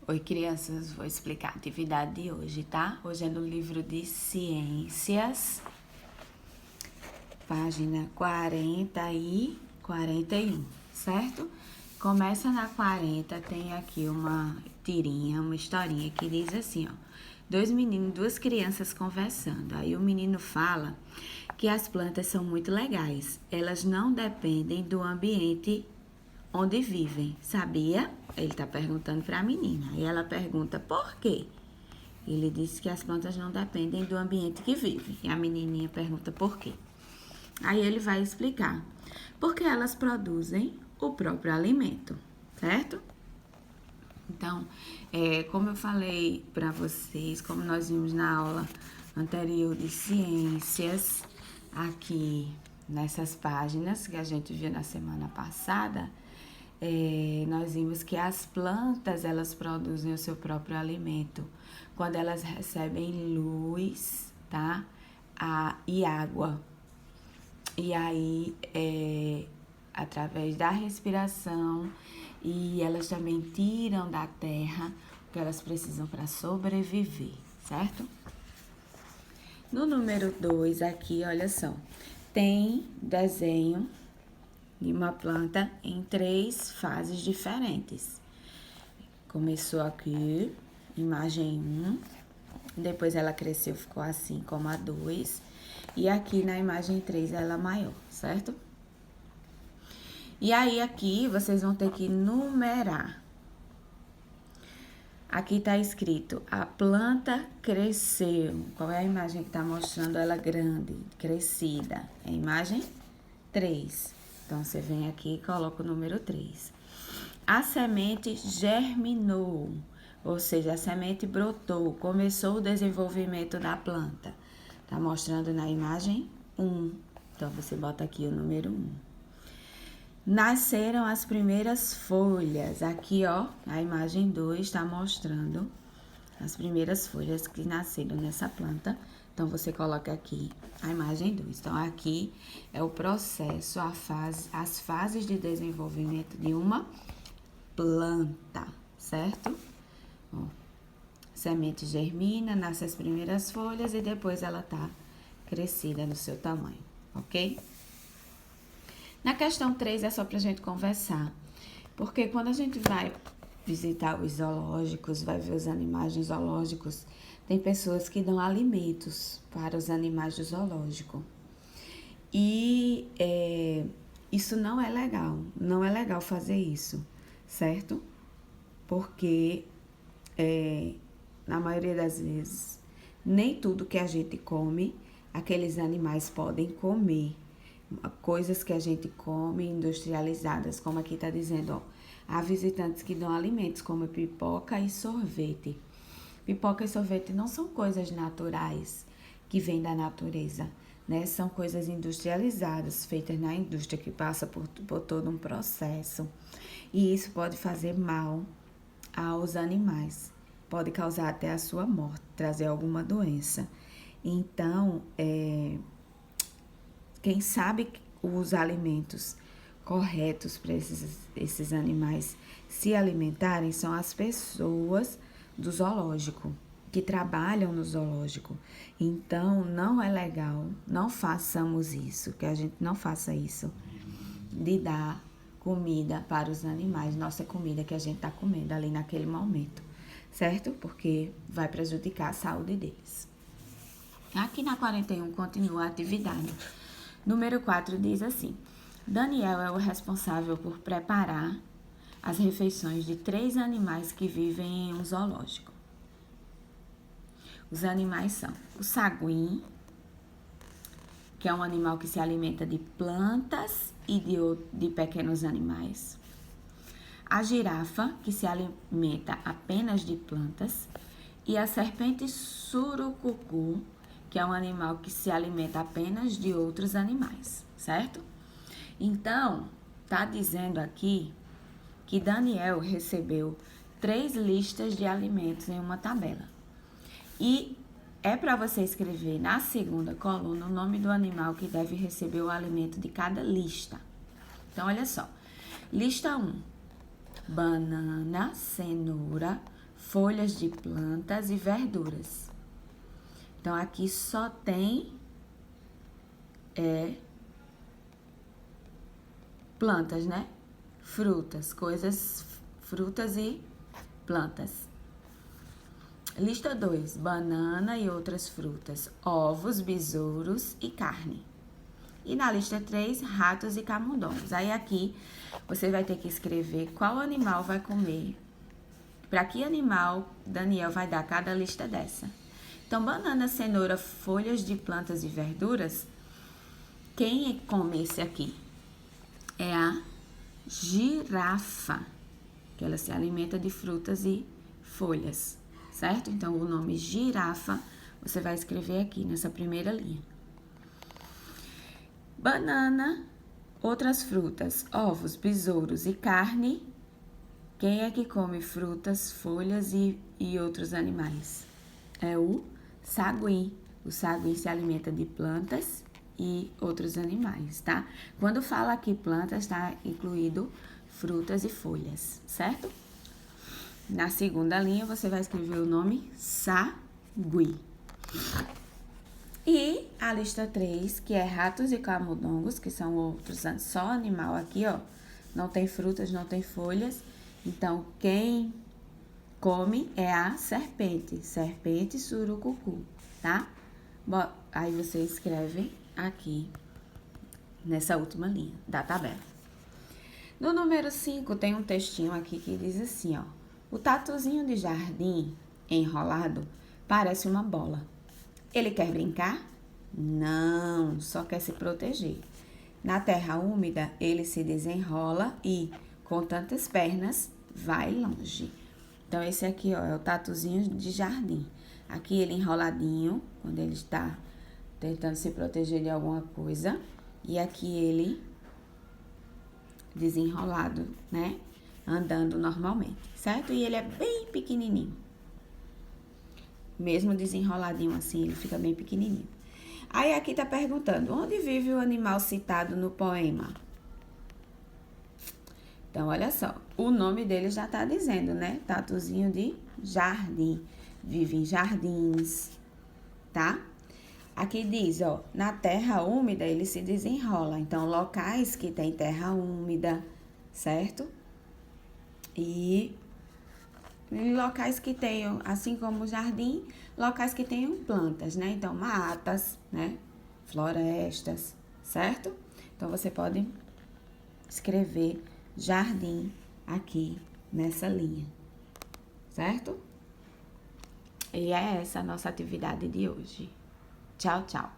Oi, crianças, vou explicar a atividade de hoje, tá? Hoje é no livro de Ciências, página 40 e 41, certo? Começa na 40, tem aqui uma tirinha, uma historinha que diz assim, ó. Dois meninos, duas crianças conversando. Aí o menino fala que as plantas são muito legais. Elas não dependem do ambiente onde vivem, sabia? Ele está perguntando para a menina. E ela pergunta por quê? Ele disse que as plantas não dependem do ambiente que vivem. E a menininha pergunta por quê? Aí ele vai explicar. Porque elas produzem o próprio alimento, certo? Então, como eu falei para vocês, como nós vimos na aula anterior de ciências, aqui nessas páginas que a gente viu na semana passada, nós vimos que as plantas, elas produzem o seu próprio alimento quando elas recebem luz, tá? E água. E aí, através da respiração, e elas também tiram da terra o que elas precisam para sobreviver, certo? No número 2 aqui, olha só, tem desenho de uma planta em 3 fases diferentes. Começou aqui, imagem 1, depois ela cresceu, ficou assim como a 2, e aqui na imagem 3 ela é maior, certo? E aí aqui vocês vão ter que numerar. Aqui tá escrito, a planta cresceu. Qual é a imagem que tá mostrando ela grande, crescida? É a imagem 3. Então, você vem aqui e coloca o número 3. A semente germinou, ou seja, a semente brotou, começou o desenvolvimento da planta. Tá mostrando na imagem 1. Então, você bota aqui o número 1. Nasceram as primeiras folhas. Aqui, ó, a imagem 2 está mostrando as primeiras folhas que nasceram nessa planta. Então, você coloca aqui a imagem 2. Então, aqui é o processo, as fases de desenvolvimento de uma planta, certo? Ó, semente germina, nasce as primeiras folhas e depois ela tá crescida no seu tamanho, ok? Na questão 3 é só pra gente conversar, porque quando a gente vai visitar os zoológicos, vai ver os animais nos zoológicos, tem pessoas que dão alimentos para os animais do zoológico. E isso não é legal fazer isso, certo? Porque na maioria das vezes, nem tudo que a gente come, aqueles animais podem comer. Coisas que a gente come industrializadas, como aqui tá dizendo, ó. Há visitantes que dão alimentos como pipoca e sorvete. Pipoca e sorvete não são coisas naturais que vêm da natureza, né? São coisas industrializadas, feitas na indústria, que passa por todo um processo. E isso pode fazer mal aos animais. Pode causar até a sua morte, trazer alguma doença. Então, quem sabe os alimentos corretos para esses animais se alimentarem são as pessoas do zoológico, que trabalham no zoológico. Então, não é legal, não façamos isso, que a gente não faça isso, de dar comida para os animais, nossa comida que a gente está comendo ali naquele momento, certo? Porque vai prejudicar a saúde deles. Aqui na 41 continua a atividade. Número 4 diz assim, Daniel é o responsável por preparar as refeições de 3 animais que vivem em um zoológico. Os animais são o saguim, que é um animal que se alimenta de plantas e de pequenos animais. A girafa, que se alimenta apenas de plantas. E a serpente surucucu, que é um animal que se alimenta apenas de outros animais, certo? Então, tá dizendo aqui que Daniel recebeu 3 listas de alimentos em uma tabela. E é para você escrever na segunda coluna o nome do animal que deve receber o alimento de cada lista. Então, olha só. Lista 1. Banana, cenoura, folhas de plantas e verduras. Então, aqui só tem plantas, né? Frutas, frutas e plantas. Lista 2, banana e outras frutas, ovos, besouros e carne. E na lista 3, ratos e camundongos. Aí aqui você vai ter que escrever qual animal vai comer. Para que animal Daniel vai dar cada lista dessa. Então, banana, cenoura, folhas de plantas e verduras. Quem come esse aqui? É a girafa, que ela se alimenta de frutas e folhas, certo? Então, o nome girafa você vai escrever aqui nessa primeira linha. Banana, outras frutas, ovos, besouros e carne. Quem é que come frutas, folhas e outros animais? É o sagui. O sagui se alimenta de plantas e outros animais, tá? Quando fala aqui plantas, está incluído frutas e folhas, certo? Na segunda linha, você vai escrever o nome sagui. E a lista 3, que é ratos e camundongos, que são outros, só animal aqui, ó. Não tem frutas, não tem folhas. Então, quem come é a serpente surucucu, tá? Bom, aí você escreve aqui, nessa última linha da tabela. No número 5, tem um textinho aqui que diz assim, ó. O tatuzinho de jardim enrolado parece uma bola. Ele quer brincar? Não, só quer se proteger. Na terra úmida, ele se desenrola e, com tantas pernas, vai longe. Então, esse aqui, ó, é o tatuzinho de jardim. Aqui ele enroladinho, quando ele está tentando se proteger de alguma coisa. E aqui ele desenrolado, né? Andando normalmente, certo? E ele é bem pequenininho. Mesmo desenroladinho assim, ele fica bem pequenininho. Aí aqui tá perguntando, onde vive o animal citado no poema? Então, olha só, o nome dele já tá dizendo, né? Tatuzinho de jardim. Vive em jardins, tá? Aqui diz, ó, na terra úmida ele se desenrola. Então, locais que tem terra úmida, certo? E locais que tenham, assim como o jardim, locais que tenham plantas, né? Então, matas, né? Florestas, certo? Então, você pode escrever jardim aqui nessa linha, certo? E é essa a nossa atividade de hoje. Tchau, tchau.